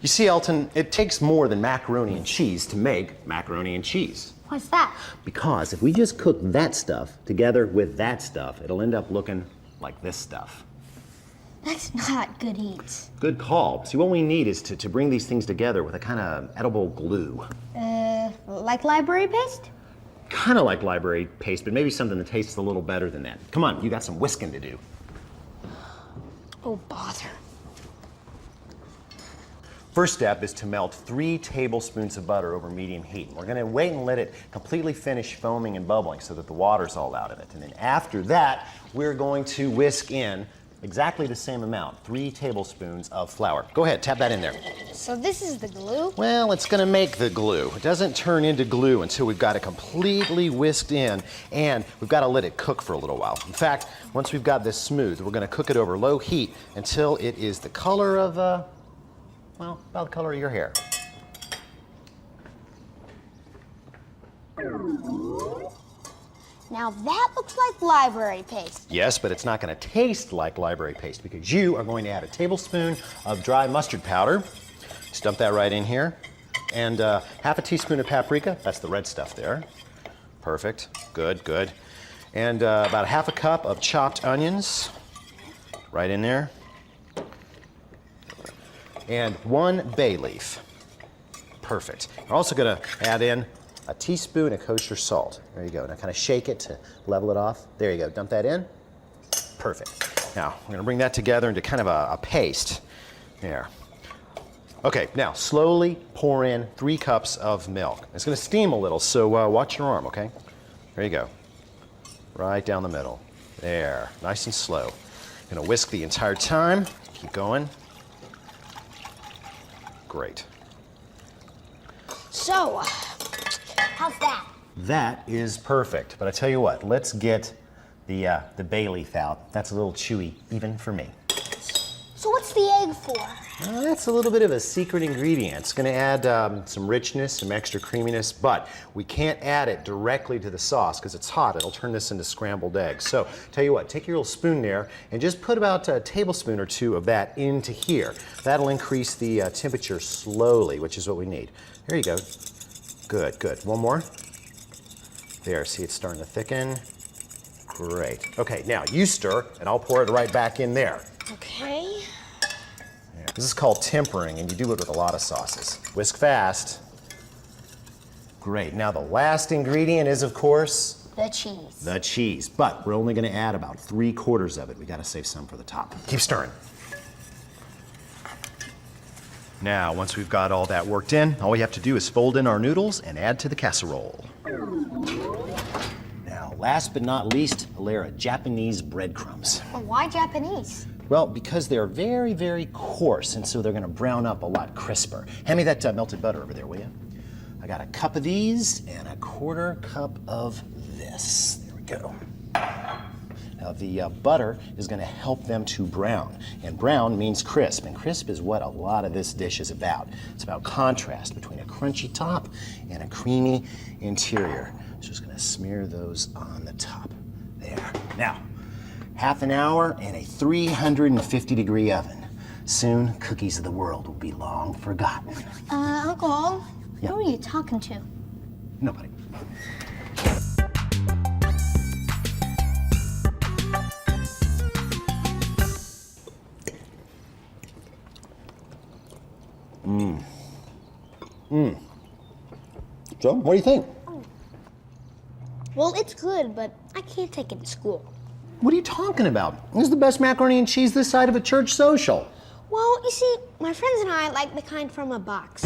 You see, Alton, it takes more than macaroni and cheese to make macaroni and cheese. What's that? Because if we just cook that stuff together with that stuff, it'll end up looking like this stuff. That's not good eats. Good call. See, what we need is to bring these things together with a kind of edible glue. Like library paste? Kind of like library paste, but maybe something that tastes a little better than that. Come on, you got some whisking to do. Oh, bother. First step is to melt 3 tablespoons of butter over medium heat. We're gonna wait and let it completely finish foaming and bubbling so that the water's all out of it. And then after that, we're going to whisk in exactly the same amount, 3 tablespoons of flour. Go ahead, tap that in there. So this is the glue? Well, it's gonna make the glue. It doesn't turn into glue until we've got it completely whisked in, and we've gotta let it cook for a little while. In fact, once we've got this smooth, we're gonna cook it over low heat until it is the color of, well, about the color of your hair. Now that looks like library paste. Yes, but it's not going to taste like library paste because you are going to add a tablespoon of dry mustard powder. Just dump that right in here. And half a teaspoon of paprika. That's the red stuff there. Perfect. Good, good. And about half a cup of chopped onions. Right in there. And 1 bay leaf. Perfect. We're also going to add in a teaspoon of kosher salt. There you go. Now kind of shake it to level it off. There you go. Dump that in. Perfect. Now we're going to bring that together into kind of a paste. There. Okay, now slowly pour in 3 cups of milk. It's going to steam a little, so watch your arm, okay? There you go. Right down the middle. There. Nice and slow. Going to whisk the entire time. Keep going. Great. So, how's that? That is perfect. But I tell you what, let's get the bay leaf out. That's a little chewy, even for me. So what's the egg for? That's a little bit of a secret ingredient. It's going to add some richness, some extra creaminess, but we can't add it directly to the sauce because it's hot. It'll turn this into scrambled eggs. So tell you what, take your little spoon there and just put about a tablespoon or 2 of that into here. That'll increase the temperature slowly, which is what we need. There you go. Good, good. One more. There, see it's starting to thicken. Great. Okay, now you stir and I'll pour it right back in there. Okay. This is called tempering, and you do it with a lot of sauces. Whisk fast. Great. Now the last ingredient is, of course, the cheese. The cheese. But we're only going to add about 3/4 of it. We got to save some for the top. Keep stirring. Now, once we've got all that worked in, all we have to do is fold in our noodles and add to the casserole. Now, last but not least, a layer of Japanese breadcrumbs. Well, why Japanese? Well, because they're very, very coarse, and so they're going to brown up a lot crisper. Hand me that melted butter over there, will you? I got a cup of these and a 1/4 cup of this. There we go. Now, the butter is going to help them to brown, and brown means crisp, and crisp is what a lot of this dish is about. It's about contrast between a crunchy top and a creamy interior. So just going to smear those on the top. There. Now, half an hour in a 350-degree oven. Soon, cookies of the world will be long forgotten. Uncle, Yeah. who are you talking to? Nobody. So, what do you think? Well, it's good, but I can't take it to school. What are you talking about? This is the best macaroni and cheese this side of a church social. Well, you see, my friends and I like the kind from a box.